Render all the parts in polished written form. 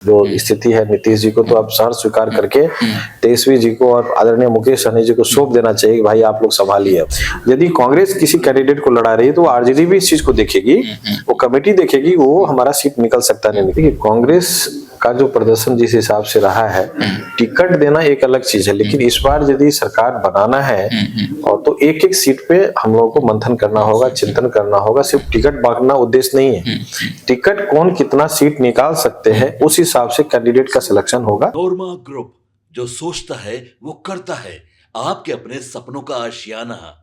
जो स्थिति है नीतीश जी को तो आप सहर्ष स्वीकार करके तेजस्वी जी को और आदरणीय मुकेश सहनी जी को सौंप देना चाहिए कि भाई आप लोग संभालिए। यदि कांग्रेस किसी कैंडिडेट को लड़ा रही है तो आरजेडी भी इस चीज को देखेगी, वो कमेटी देखेगी, वो हमारा सीट निकल सकता नहीं। देखिए कांग्रेस का जो प्रदर्शन जिस हिसाब से रहा है, टिकट देना एक अलग चीज है, लेकिन इस बार यदि सरकार बनाना है और तो एक एक सीट पे हम लोगों को मंथन करना होगा, चिंतन करना होगा। सिर्फ टिकट बांटना उद्देश्य नहीं है, टिकट कौन कितना सीट निकाल सकते हैं उस हिसाब से कैंडिडेट का सिलेक्शन होगा। नोरमा ग्रुप, जो सोचता है वो करता है, आपके अपने सपनों का आशियाना।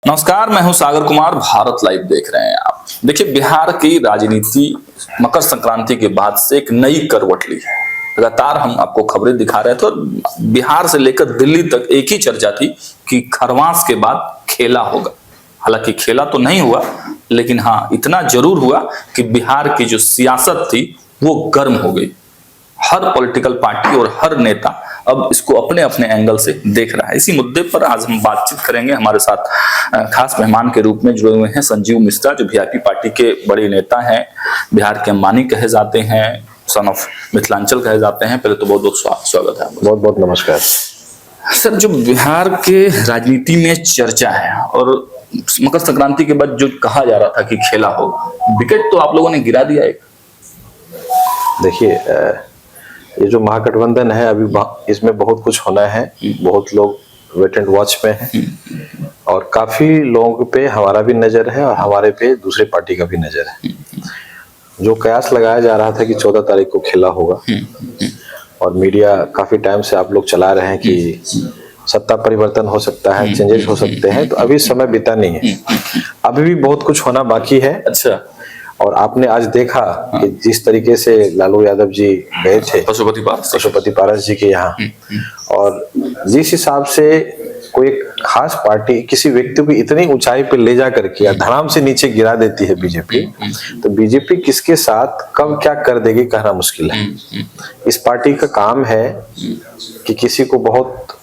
नमस्कार, मैं हूं सागर कुमार, भारत लाइव देख रहे हैं आप। देखिए, बिहार की राजनीति मकर संक्रांति के बाद से एक नई करवट ली है। लगातार हम आपको खबरें दिखा रहे थे और बिहार से लेकर दिल्ली तक एक ही चर्चा थी कि खरवास के बाद खेला होगा। हालांकि खेला तो नहीं हुआ, लेकिन हाँ इतना जरूर हुआ कि बिहार की जो सियासत थी वो गर्म हो गई। हर पॉलिटिकल पार्टी और हर नेता अब इसको अपने अपने एंगल से देख रहा है। इसी मुद्दे पर आज हम बातचीत करेंगे। हमारे साथ खास मेहमान के रूप में जुड़े हुए हैं संजीव मिश्रा, जो वीआईपी पार्टी के बड़े नेता हैं, बिहार के अंबानी कहे जाते हैं, सन ऑफ मिथिलांचल कहे जाते हैं। पहले तो बहुत बहुत स्वागत है। बहुत बहुत नमस्कार सर। जो बिहार के राजनीति में चर्चा है और मकर संक्रांति के बाद जो कहा जा रहा था कि खेला होगा, विकेट तो आप लोगों ने गिरा दिया एक। देखिए ये जो महागठबंधन है अभी इसमें बहुत कुछ होना है, बहुत लोग वेट एंड वॉच में हैं और काफी लोगों पे हमारा भी नजर है और हमारे पे दूसरे पार्टी का भी नजर है। जो कयास लगाया जा रहा था कि 14 तारीख को खेला होगा और मीडिया काफी टाइम से आप लोग चला रहे हैं कि सत्ता परिवर्तन हो सकता है, चेंजेस हो सकते हैं, तो अभी समय बीता नहीं है, अभी भी बहुत कुछ होना बाकी है। अच्छा। और आपने आज देखा कि जिस तरीके से लालू यादव जी गए थे पशुपति पारस जी के यहाँ, और जिस हिसाब से कोई खास पार्टी किसी व्यक्ति को इतनी ऊंचाई पे ले जा करके या धड़ाम से नीचे गिरा देती है बीजेपी, तो बीजेपी किसके साथ कब क्या कर देगी कहना मुश्किल है। इस पार्टी का काम है कि किसी को बहुत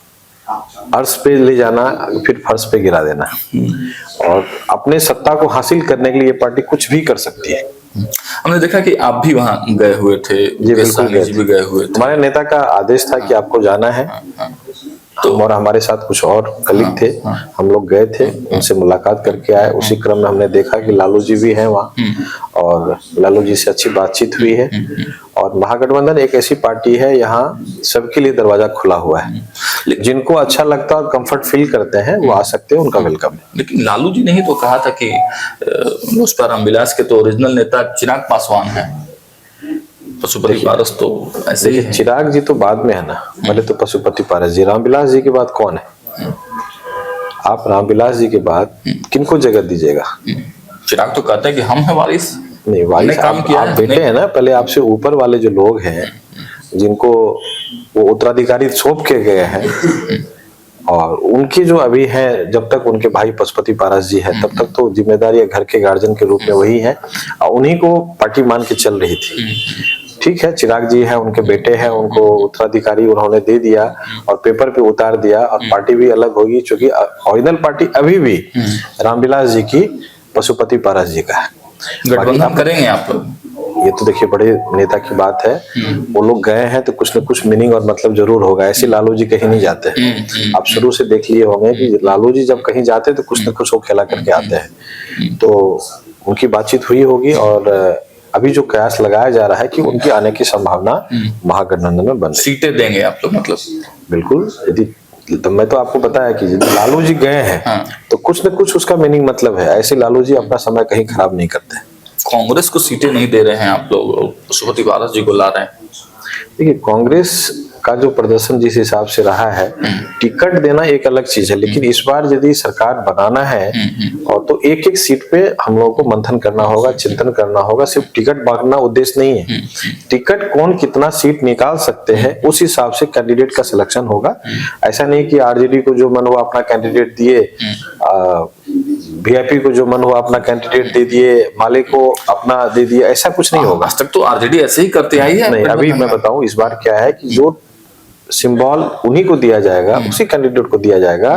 अर्श पे ले जाना, फिर फर्श पे गिरा देना, और अपने सत्ता को हासिल करने के लिए ये पार्टी कुछ भी कर सकती है। हमने देखा कि आप भी वहां गए हुए थे। जी बिल्कुल गए हुए थे। हमारे नेता का आदेश था कि आपको जाना है, तो और हमारे साथ कुछ और कलीग थे, हम लोग गए थे, उनसे मुलाकात करके आए। उसी क्रम में हमने देखा कि लालू जी भी हैं वहाँ और लालू जी से अच्छी बातचीत हुई है। और महागठबंधन एक ऐसी पार्टी है, यहाँ सबके लिए दरवाजा खुला हुआ है, जिनको अच्छा लगता है और कंफर्ट फील करते हैं वो आ सकते हैं, उनका वेलकम है। लेकिन लालू जी ने ही तो कहा था कि लोजपा रामविलास के तो ओरिजिनल नेता चिराग पासवान है, पशुपति पारस तो ऐसे ही। चिराग जी तो बाद में है ना, पहले तो पशुपति पारस जी। रामविलास जी के बाद कौन है? आप रामविलास जी के बाद किनको जगह दीजिएगा? चिराग तो कहता है कि हम हैं वारिस। नहीं, वारिस काम किया, आप बेटे हैं ना। पहले आपसे ऊपर वाले जो लोग हैं, जिनको वो उत्तराधिकारी सौंप के गए हैं, और उनकी जो अभी है, जब तक उनके भाई पशुपति पारस जी है तब तक तो जिम्मेदारी घर के गार्जियन के रूप में वही है, और उन्हीं को पार्टी मान के चल रही थी। ठीक है, चिराग जी है, उनके बेटे हैं, उनको उत्तराधिकारी उन्होंने दे दिया और पेपर पे उतार दिया, और पार्टी भी अलग होगी, क्योंकि ओरिजिनल पार्टी अभी भी रामविलास जी की, पशुपति पारस जी का है। गठबंधन करेंगे आप लोग? ये तो देखिए बड़े नेता की बात है, वो लोग गए हैं तो कुछ न कुछ मीनिंग और मतलब जरूर होगा। ऐसे लालू जी कहीं नहीं जाते हैं, आप शुरू से देख लिए होंगे कि लालू जी जब कहीं जाते हैं तो कुछ न कुछ वो खेला करके आते हैं। तो उनकी बातचीत हुई होगी और अभी जो कयास लगाया जा रहा है कि उनकी आने की संभावना महागठबंधन में बन। सीटें देंगे आप लोग मतलब? बिल्कुल। यदि तो मैं तो आपको बताया कि यदि लालू जी गए हैं तो कुछ न कुछ उसका मीनिंग मतलब है। ऐसे लालू जी अपना समय कहीं खराब नहीं करते। कांग्रेस को सीटें नहीं दे रहे हैं आप लोग, पशुपति पारस जी को ला रहे हैं। देखिए कांग्रेस का जो प्रदर्शन जिस हिसाब से रहा है, टिकट देना एक अलग चीज है, लेकिन इस बार यदि सरकार बनाना है और तो एक एक सीट पे हम लोगों को मंथन करना होगा, चिंतन करना होगा। सिर्फ टिकट बांटना उद्देश्य नहीं है, टिकट कौन कितना सीट निकाल सकते हैं उस हिसाब से कैंडिडेट का सिलेक्शन होगा। ऐसा नहीं कि आरजेडी को जो मन हुआ अपना कैंडिडेट दिए, वीआईपी को जो मन हुआ अपना कैंडिडेट दे दिए, माले को अपना दे दिया, ऐसा कुछ नहीं होगा। आज तक तो आरजेडी ऐसे ही करते आई है। नहीं, अभी मैं बताऊं इस बार क्या है कि जो सिंबल उन्हीं को दिया जाएगा, उसी कैंडिडेट को दिया जाएगा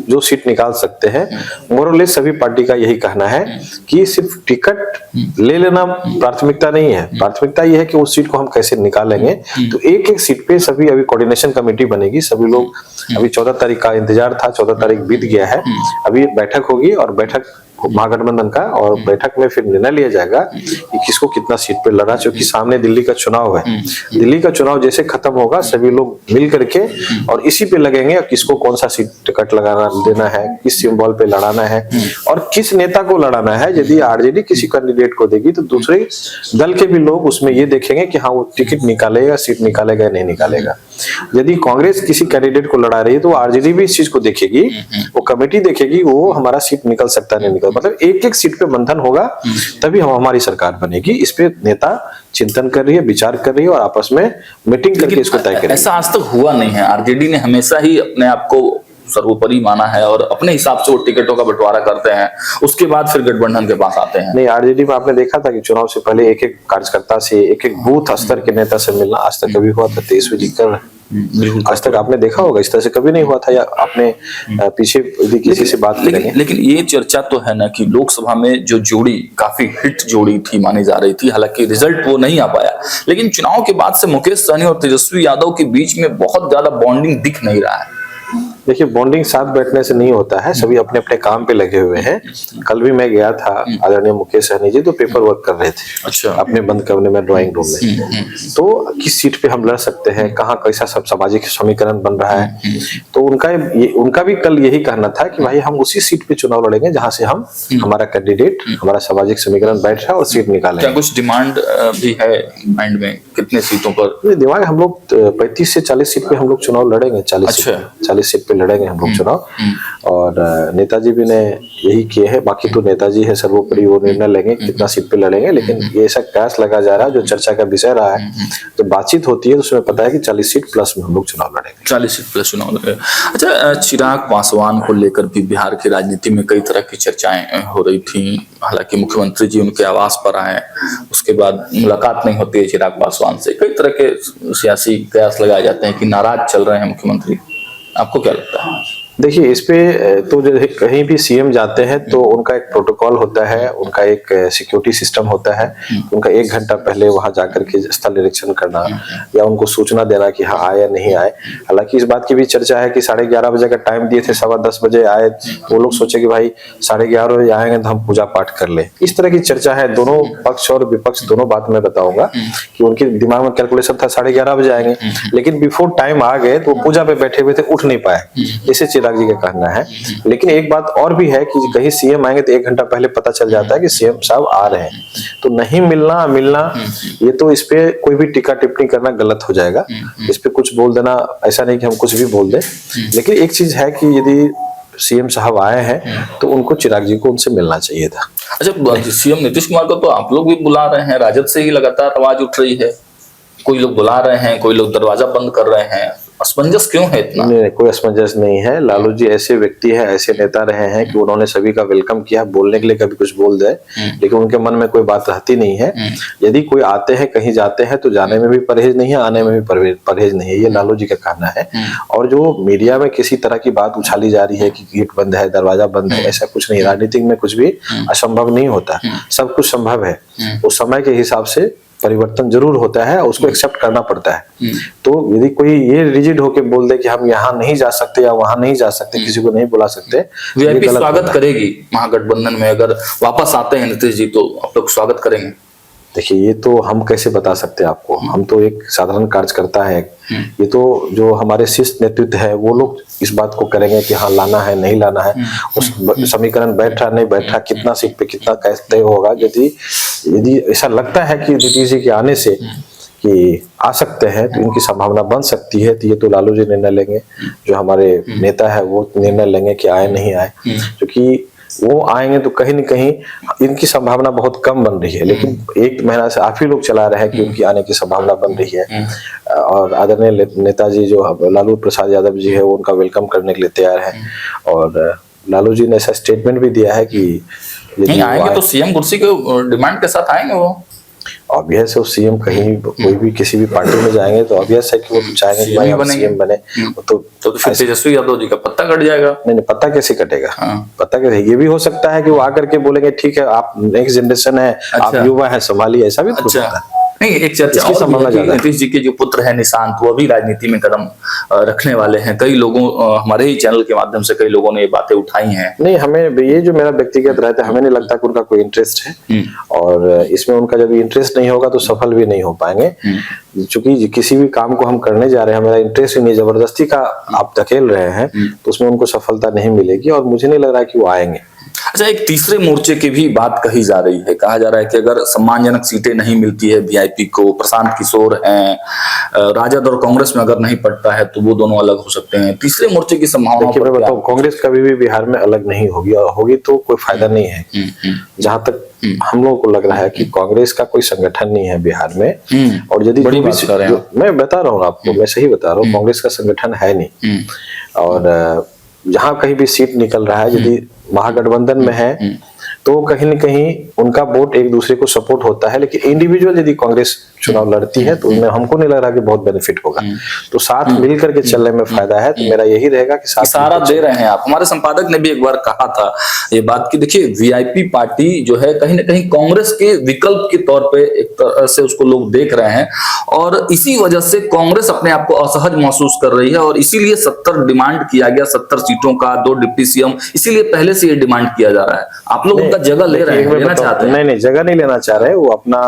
जो सीट निकाल सकते हैं। मोरलेस सभी पार्टी का यही कहना है कि सिर्फ टिकट ले लेना प्राथमिकता नहीं है, प्राथमिकता यह है कि उस सीट को हम कैसे निकालेंगे। तो एक एक सीट पे सभी अभी कोऑर्डिनेशन कमेटी बनेगी, सभी लोग अभी 14 तारीख का इंतजार था, 14 तारीख बीत गया है, अभी बैठक होगी और बैठक महागठबंधन का, और बैठक में फिर निर्णय लिया जाएगा कि किसको कितना सीट पे लड़ा, क्योंकि सामने दिल्ली का चुनाव है। दिल्ली का चुनाव जैसे खत्म होगा सभी लोग मिल करके और इसी पे लगेंगे और किसको कौन सा सीट टिकट लगाना देना है, किस सिंबल पे लड़ाना है और किस नेता को लड़ाना है। यदि आरजेडी किसी कैंडिडेट को देगी तो दूसरे दल के भी लोग उसमें ये देखेंगे कि हाँ वो टिकट निकालेगा, सीट निकालेगा या नहीं निकालेगा। यदि कांग्रेस किसी कैंडिडेट को लड़ा रही है तो आरजेडी भी इस चीज को देखेगी, वो कमेटी देखेगी वो हमारा सीट निकल सकता है नहीं निकल, मतलब एक एक सीट पे मंथन होगा तभी हमारी सरकार बनेगी। इस पे नेता चिंतन कर रही है, विचार कर रही है और आपस में मीटिंग करके इसको तय करेगी। ऐसा आज तक हुआ नहीं है, आरजेडी ने हमेशा ही अपने आप को सर्वोपरि माना है और अपने हिसाब से वो टिकटों का बंटवारा करते हैं, उसके बाद फिर गठबंधन के पास आते हैं। नहीं, आरजेडी में आपने देखा था कि चुनाव से पहले एक एक कार्यकर्ता से, एक एक बूथ स्तर के नेता से मिलना आज तक कभी हुआ था? तेजस्वी जी कर बिल्कुल आज तक आपने देखा होगा, इस तरह से कभी नहीं हुआ था। या आपने पीछे यदि किसी से बात करेंगे, लेकिन ये चर्चा तो है ना कि लोकसभा में जो जोड़ी काफी हिट जोड़ी थी मानी जा रही थी, हालांकि रिजल्ट वो नहीं आ पाया, लेकिन चुनाव के बाद से मुकेश सहनी और तेजस्वी यादव के बीच में बहुत ज्यादा बॉन्डिंग दिख नहीं रहा है। देखिए बॉन्डिंग साथ बैठने से नहीं होता है, सभी अपने अपने काम पे लगे हुए हैं। कल भी मैं गया था, आदरणीय मुकेश सहनी जी तो पेपर वर्क कर रहे थे, अच्छा, अपने बंद कमरे में ड्राइंग रूम में। तो किस सीट पे हम लड़ सकते हैं, कहाँ कैसा सब सामाजिक समीकरण बन रहा है, तो उनका भी कल यही कहना था कि भाई हम उसी सीट पे चुनाव लड़ेंगे जहां से हम हमारा कैंडिडेट, हमारा सामाजिक समीकरण बैठ रहा है और सीट निकालेंगे। क्या कुछ डिमांड भी है माइंड में, कितने सीटों पर? दिमाग हम लोग 35 से 40 सीट पे हम लोग चुनाव लड़ेंगे, 40 सीट पे लड़ेंगे हम लोग चुनाव। और नेताजी भी ने यही किए हैं, बाकी तो नेताजी है सर्वोपरि, वो निर्णय लेंगे कितना सीट पे लड़ेंगे। लेकिन ये ऐसा कयास लगा जा रहा है जो चर्चा का विषय रहा है, जब बातचीत होती है तो उसमें पता है कि 40 सीट प्लस में हम लोग चुनाव लड़ेंगे, 40 सीट प्लस चुनाव लड़ेंगे। अच्छा, चिराग पासवान को लेकर भी बिहार की राजनीति में कई तरह की चर्चाएं हो रही थी, हालांकि मुख्यमंत्री जी उनके आवास पर आए, उसके बाद मुलाकात नहीं होती है चिराग पासवान से, कई तरह के सियासी कयास लगाए जाते हैं कि नाराज चल रहे हैं मुख्यमंत्री। आपको क्या लगता है? देखिए इस पे तो जो कहीं भी सीएम जाते हैं तो उनका एक प्रोटोकॉल होता है, उनका एक सिक्योरिटी सिस्टम होता है, उनका 1 घंटा पहले वहां जाकर के स्थल निरीक्षण करना या उनको सूचना देना कि हाँ आए या नहीं आए। हालांकि इस बात की भी चर्चा है कि 11:30 बजे का टाइम दिए थे, 10:15 बजे आए, वो लोग सोचे कि भाई 11:30 बजे आएंगे तो हम पूजा पाठ कर ले। इस तरह की चर्चा है, दोनों पक्ष और विपक्ष दोनों बात में बताऊंगा कि उनके दिमाग में कैलकुलेशन था 11:30 बजे आएंगे, लेकिन बिफोर टाइम आ गए तो पूजा पे बैठे हुए थे, उठ नहीं पाए, जैसे चिराग जी का कहना है। लेकिन एक बात और भी है कि कहीं सीएम आएंगे तो 1 घंटा पहले पता चल जाता है कि सीएम साहब आ रहे हैं, तो नहीं मिलना ये तो इस पे कोई भी टीका टिप्पणी करना गलत हो जाएगा। इस पे कुछ बोल देना, ऐसा नहीं कि हम कुछ भी बोल दें, लेकिन एक चीज है कि यदि सीएम साहब आए हैं तो उनको चिराग जी को उनसे मिलना चाहिए था। अच्छा, सीएम नीतीश कुमार को तो आप लोग भी बुला रहे हैं, राजद से ही लगातार आवाज उठ रही है, कोई लोग बुला रहे हैं, कोई लोग दरवाजा बंद कर रहे हैं, असमंजस क्यों है इतना? नहीं, कोई असमंजस नहीं है। लालू जी ऐसे व्यक्ति है, ऐसे नेता रहे हैं कि उन्होंने सभी का वेलकम किया, बोलने के लिए कभी कुछ बोल दे, लेकिन उनके मन में कोई बात रहती नहीं है। यदि कोई आते हैं, कहीं जाते हैं तो जाने में भी परहेज नहीं है, आने में भी परहेज नहीं है, ये लालू जी का कहना है। और जो मीडिया में किसी तरह की बात उछाली जा रही है कि गेट बंद है, दरवाजा बंद है, ऐसा कुछ नहीं। राजनीतिक में कुछ भी असंभव नहीं होता, सब कुछ संभव है। उस समय के हिसाब से परिवर्तन जरूर होता है, उसको एक्सेप्ट करना पड़ता है। तो यदि कोई ये रिजिड होके बोल दे कि हम यहाँ नहीं जा सकते या वहां नहीं जा सकते, किसी को नहीं बुला सकते, वीआईपी स्वागत करेगी महागठबंधन में, अगर वापस आते हैं नीतीश जी तो आप लोग स्वागत करेंगे? देखिए ये तो हम कैसे बता सकते हैं आपको, हम तो एक साधारण कार्यकर्ता है। ये तो जो हमारे शीर्ष नेतृत्व है वो लोग इस बात को करेंगे कि हाँ लाना है नहीं लाना है, उस समीकरण बैठा नहीं बैठा, कितना सीट पे कितना कैसे तय होगा। यदि ऐसा लगता है कि नीतीश जी के आने से कि आ सकते हैं तो इनकी संभावना बन सकती है, तो ये तो लालू जी निर्णय लेंगे, जो हमारे नेता है वो निर्णय लेंगे कि आए नहीं आए, क्योंकि वो आएंगे तो कहीं न कहीं इनकी संभावना बहुत कम बन रही है। लेकिन 1 महीना से आप ही लोग चला रहे हैं कि उनकी आने की संभावना बन रही है। और आदरणीय नेताजी जो लालू प्रसाद यादव जी है वो उनका वेलकम करने के लिए तैयार है। और लालू जी ने ऐसा स्टेटमेंट भी दिया है कि नहीं आएंगे तो सीएम कुर्सी के डिमांड के साथ आएंगे वो। ऑब्वियस है सीएम कहीं कोई भी किसी भी पार्टी में जाएंगे तो ऑब्वियस है कि वो तो चाहेंगे कि भाई हम सीएम बने। तो फिर तेजस्वी यादव जी का पत्ता कट जाएगा। नहीं, पत्ता कैसे कटेगा? हाँ। पत्ता कैसे? ये भी हो सकता है कि वो आकर के बोलेंगे ठीक है आप नेक्स्ट जनरेशन है, आप युवा है, संभालिए, ऐसा भी हो सकता है। नहीं, एक चर्चा इसकी संभावना ज्यादा है। नीतीश जी के जो पुत्र है निशांत, वो भी राजनीति में कदम रखने वाले हैं। कई लोगों हमारे ही चैनल के माध्यम से कई लोगों ने ये बातें उठाई हैं। नहीं, हमें ये जो मेरा व्यक्तिगत रहता है, हमें नहीं लगता कि उनका कोई इंटरेस्ट है, और इसमें उनका जब इंटरेस्ट नहीं होगा तो सफल भी नहीं हो पाएंगे। क्योंकि किसी भी काम को हम करने जा रहे हैं, मेरा इंटरेस्ट ही नहीं, जबरदस्ती का आप धकेल रहे हैं तो उसमें उनको सफलता नहीं मिलेगी, और मुझे नहीं लग रहा है कि वो आएंगे। अच्छा, एक तीसरे मोर्चे की भी बात कही जा रही है। कहा जा रहा है कि अगर सम्मानजनक सीटें नहीं मिलती है वीआईपी को, प्रशांत किशोर हैं, राजद और कांग्रेस में अगर नहीं पड़ता है तो वो दोनों अलग हो सकते हैं। तीसरे मोर्चे की संभावना देखिए, मैं बताऊं, कांग्रेस कभी भी बिहार में अलग नहीं होगी, और होगी तो कोई फायदा नहीं है। जहां तक हम लोगों को लग रहा है कि कांग्रेस का कोई संगठन नहीं है बिहार में, और यदि मैं बता रहा हूँ आपको, मैं सही बता रहा हूँ, कांग्रेस का संगठन है नहीं। और जहां कहीं भी सीट निकल रहा है, यदि महागठबंधन में है तो कहीं न कहीं उनका वोट एक दूसरे को सपोर्ट होता है, लेकिन इंडिविजुअल यदि कांग्रेस चुनाव लड़ती है तो उनमें हमको नहीं लग रहा कि बहुत बेनिफिट होगा। तो साथ मिल करके चलने में फायदा है, तो मेरा यही रहेगा कि साथ इशारा दे रहे हैं आप। हमारे संपादक ने भी एक बार कहा था ये बात कि देखिए, वीआईपी पार्टी जो है कहीं ना कहीं कांग्रेस के विकल्प के तौर पे एक तरह से उसको लोग देख रहे हैं, और इसी वजह से कांग्रेस अपने आप को असहज महसूस कर रही है, और इसीलिए 70 डिमांड किया गया, 70 सीटों का, 2 डिप्टी सीएम, इसीलिए पहले से ये डिमांड किया जा रहा है। आप लोग उनका जगह ले रहे हैं, लेना चाहते हैं? नहीं, जगह नहीं लेना चाह रहे, वो अपना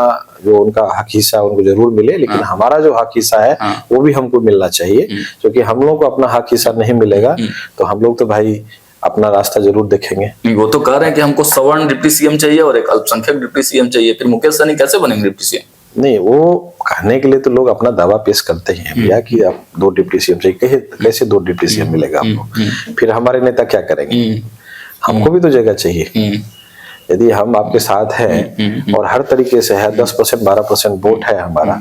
जो उनका हक हिस्सा उनको जरूर मिले, लेकिन हमारा जो हक हिस्सा है वो भी हमको मिलना चाहिए, क्योंकि हम लोग को अपना हक हिस्सा नहीं मिलेगा तो हम लोग तो भाई अपना रास्ता जरूर देखेंगे। वो तो कह रहे हैं कि हमको सवर्ण डिप्टी सीएम चाहिए और एक अल्पसंख्यक डिप्टी सीएम चाहिए, फिर मुकेश सहनी कैसे बनेंगे डिप्टी सीएम? नहीं, वो कहने के लिए तो लोग अपना दावा पेश करते हैं भैया कि आप 2 डिप्टी सीएम चाहिए, कैसे 2 डिप्टी सीएम मिलेगा आपको? फिर हमारे नेता क्या करेंगे? हमको भी तो जगह चाहिए। यदि हम आपके साथ हैं और हर तरीके से है, 10% 12% वोट है हमारा,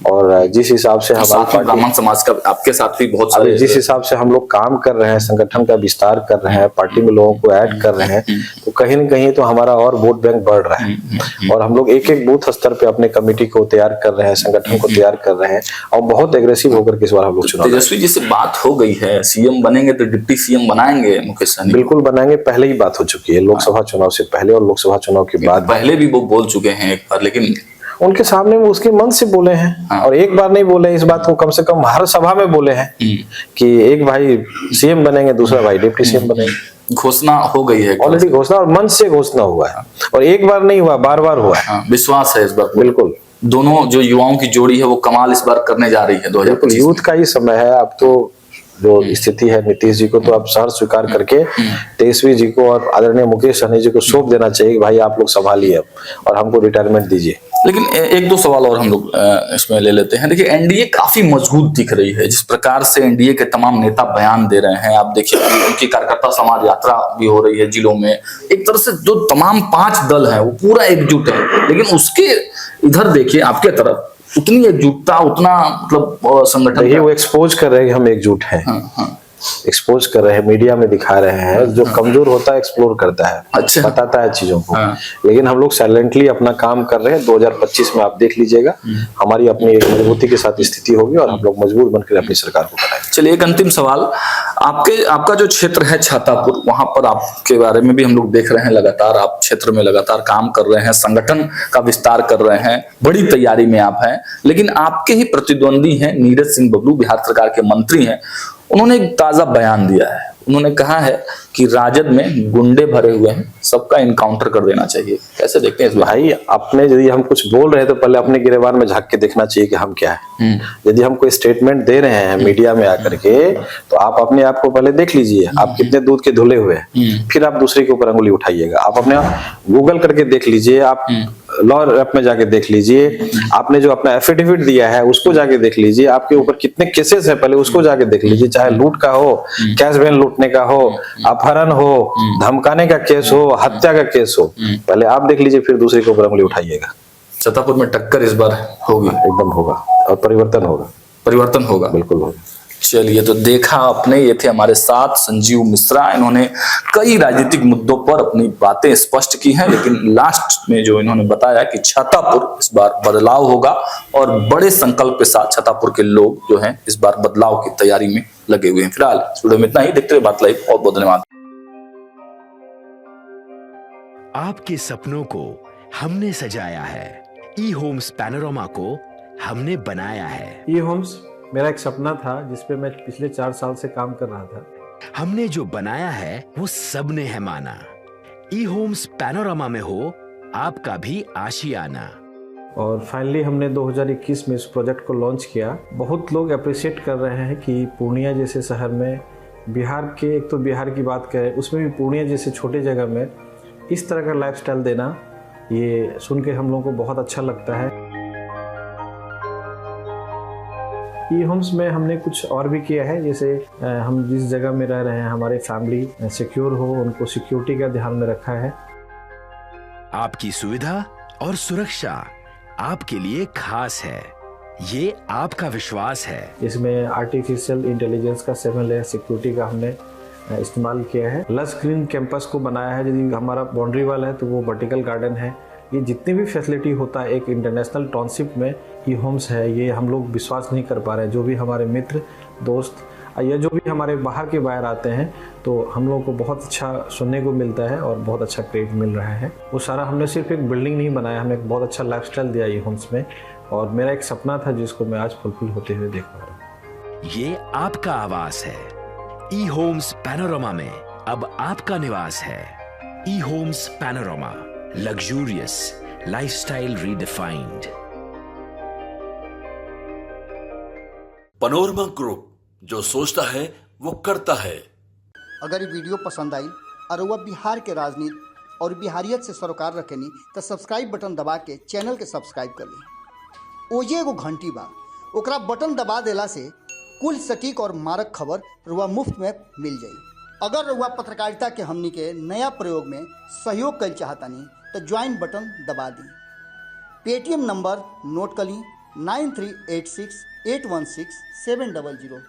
और जिस हिसाब से हमारे ब्राह्मण समाज का आपके साथ भी बहुत सारे, जिस हिसाब से हम लोग काम कर रहे हैं, संगठन का विस्तार कर रहे हैं, पार्टी में लोगों को ऐड कर रहे हैं, तो कहीं न कहीं तो हमारा और वोट बैंक बढ़ रहा है, और हम लोग एक बूथ स्तर पे अपने कमेटी को तैयार कर रहे हैं, संगठन को तैयार कर रहे हैं, और बहुत एग्रेसिव होकर के इस बार हम लोग चुनाव। तेजस्वी जी से बात हो गई है, सीएम बनेंगे तो डिप्टी सीएम बनाएंगे मुकेश सहनी? बिल्कुल बनाएंगे, पहले ही बात हो चुकी है, लोकसभा चुनाव से पहले और लोकसभा चुनाव के बाद। पहले भी वो बोल चुके हैं एक बार, लेकिन उनके सामने वो उसके मन से बोले हैं, और एक बार नहीं बोले, इस बात को कम से कम हर सभा में बोले हैं कि एक भाई सीएम बनेंगे, दूसरा भाई डिप्टी सीएम बनेंगे। घोषणा हो गई है ऑलरेडी, घोषणा और मन से घोषणा हुआ है, और एक बार नहीं हुआ, बार-बार हुआ है। विश्वास है इस बार बिल्कुल। दोनों जो युवाओं की जोड़ी है वो कमाल इस बार करने जा रही है 2025। यूथ का ही समय है अब तो। जो स्थिति है, नीतीश जी को तो अब शहर स्वीकार करके तेजस्वी जी को और आदरणीय मुकेश सहनी जी को सौंप देना चाहिए, भाई आप लोग संभालिए अब, और हमको रिटायरमेंट दीजिए। लेकिन एक दो सवाल और हम लोग इसमें ले लेते हैं। देखिए, एनडीए काफी मजबूत दिख रही है, जिस प्रकार से एनडीए के तमाम नेता बयान दे रहे हैं। आप देखिए, उनकी कार्यकर्ता समाज यात्रा भी हो रही है जिलों में। एक तरह से जो तमाम 5 दल है वो पूरा एकजुट है, लेकिन उसके इधर देखिए आपके तरफ उतनी एकजुटता, उतना मतलब संगठन, वो एक्सपोज कर रहे हैं कि हम एकजुट हैं। एक्सपोज कर रहे हैं, मीडिया में दिखा रहे हैं। जो कमजोर होता है एक्सप्लोर करता है, अच्छा, बताता है चीजों को। लेकिन हम लोग साइलेंटली अपना काम कर रहे हैं। 2025 में आप देख लीजिएगा, हमारी अपनी एक मजबूती के साथ स्थिति होगी और हम लोग मजबूत बनकर अपनी सरकार को बनाएंगे। चलिए, एक अंतिम सवाल, आपका जो क्षेत्र है छातापुर, वहां पर आपके बारे में भी हम लोग देख रहे हैं, लगातार आप क्षेत्र में लगातार काम कर रहे हैं, संगठन का विस्तार कर रहे हैं, बड़ी तैयारी में आप हैं। लेकिन आपके ही प्रतिद्वंदी हैं नीरज सिंह बबलू, बिहार सरकार के मंत्री हैं। उन्होंने एक ताजा बयान दिया है। उन्होंने कहा है कि राजद में गुंडे भरे हुए हैं, सबका इनकाउंटर कर देना चाहिए। कैसे देखते हैं इस भाई? अपने यदि हम कुछ बोल रहे हैं तो पहले अपने गिरेबान में झांक के देखना चाहिए कि हम क्या है। यदि हम कोई स्टेटमेंट दे रहे हैं मीडिया में आकर के, तो आप अपने आप को पहले देख लीजिए, आप कितने दूध के धुले हुए हैं, फिर आप दूसरे के ऊपर अंगुली उठाइएगा। आप अपने गूगल करके देख लीजिए, आप लॉ ऐप में जाके देख लीजिए, आपने जो अपना एफिडेविट दिया है उसको जाके देख लीजिए, आपके ऊपर कितने केसेस है पहले उसको जाके देख लीजिए। चाहे लूट का हो, कैश वैन लूटने का हो, अपहरण हो, धमकाने का केस हो, हत्या का केस हो, पहले आप देख लीजिए, फिर दूसरे के ऊपर अंगुली उठाइएगा। छतरपुर में टक्कर इस बार होगी, एकदम होगा, और परिवर्तन होगा। परिवर्तन होगा, बिल्कुल होगा। चलिए, तो देखा आपने, ये थे हमारे साथ संजीव मिश्रा। इन्होंने कई राजनीतिक मुद्दों पर अपनी बातें स्पष्ट की हैं, लेकिन लास्ट में जो इन्होंने बताया कि छतरपुर इस बार बदलाव होगा और बड़े संकल्प के साथ छतरपुर के लोग जो हैं इस बार बदलाव की तैयारी में लगे हुए हैं। फिलहाल इस वीडियो में इतना ही। देखते रहिए बात लाइव। बहुत बहुत धन्यवाद। आपके सपनों को हमने सजाया है, ई होम्स पैनोरमा को हमने बनाया है। ई होम्स मेरा एक सपना था जिस पे मैं पिछले 4 साल से काम कर रहा था। हमने जो बनाया है वो सबने है माना। ई होम्स पैनोरमा में हो आपका भी आशियाना। और फाइनली हमने 2021 में इस प्रोजेक्ट को लॉन्च किया। बहुत लोग अप्रिशिएट कर रहे हैं कि पूर्णिया जैसे शहर में, बिहार के, एक तो बिहार की बात करें उसमें भी पूर्णिया जैसे छोटे जगह में इस तरह का लाइफस्टाइल देना, ये सुन के हम लोगों को बहुत अच्छा लगता है। ई होम्स में हमने कुछ और भी किया है, जैसे हम जिस जगह में रह रहे हैं हमारे फैमिली सिक्योर हो, उनको सिक्योरिटी का ध्यान में रखा है। आपकी सुविधा और सुरक्षा आपके लिए खास है, ये आपका विश्वास है। इसमें आर्टिफिशियल इंटेलिजेंस का 7 लेयर सिक्योरिटी का हमने इस्तेमाल किया है। लस ग्रीन कैंपस को बनाया है। यदि हमारा बाउंड्री वाल है तो वो वर्टिकल गार्डन है। ये जितनी भी फैसिलिटी होता है एक इंटरनेशनल टाउनशिप में, ई होम्स है, ये हम लोग विश्वास नहीं कर पा रहे हैं। जो भी हमारे मित्र दोस्त या जो भी हमारे बाहर के बाहर आते हैं तो हम लोगों को बहुत अच्छा सुनने को मिलता है और बहुत अच्छा क्रेडिट मिल रहा है। वो सारा हमने सिर्फ एक बिल्डिंग नहीं बनाया, हमें एक बहुत अच्छा लाइफस्टाइल दिया ई होम्स में, और मेरा एक सपना था जिसको मैं आज फुलफिल होते हुए देख पा रहा हूँ। ये आपका आवास है। ई होम्स पैनोरमा में अब आपका निवास है। E Homes Panorama, luxurious lifestyle redefined. Panorama group, जो सोचता है वो करता है। अगर ये वीडियो पसंद आई और वह बिहार के राजनीति और बिहारियत से सरोकार रखेनी तो सब्सक्राइब बटन दबा के चैनल के सब्सक्राइब कर ली। ओजे एगो घंटी बा, ओकरा बटन दबा देला से कुल सटीक और मारक खबर रुआ मुफ्त में मिल जाई। अगर रुआ पत्रकारिता के हमनी के नया प्रयोग में सहयोग कर चाहतानी तो ज्वाइन बटन दबा दी। पेटीएम नंबर नोट कर ली 9386816700।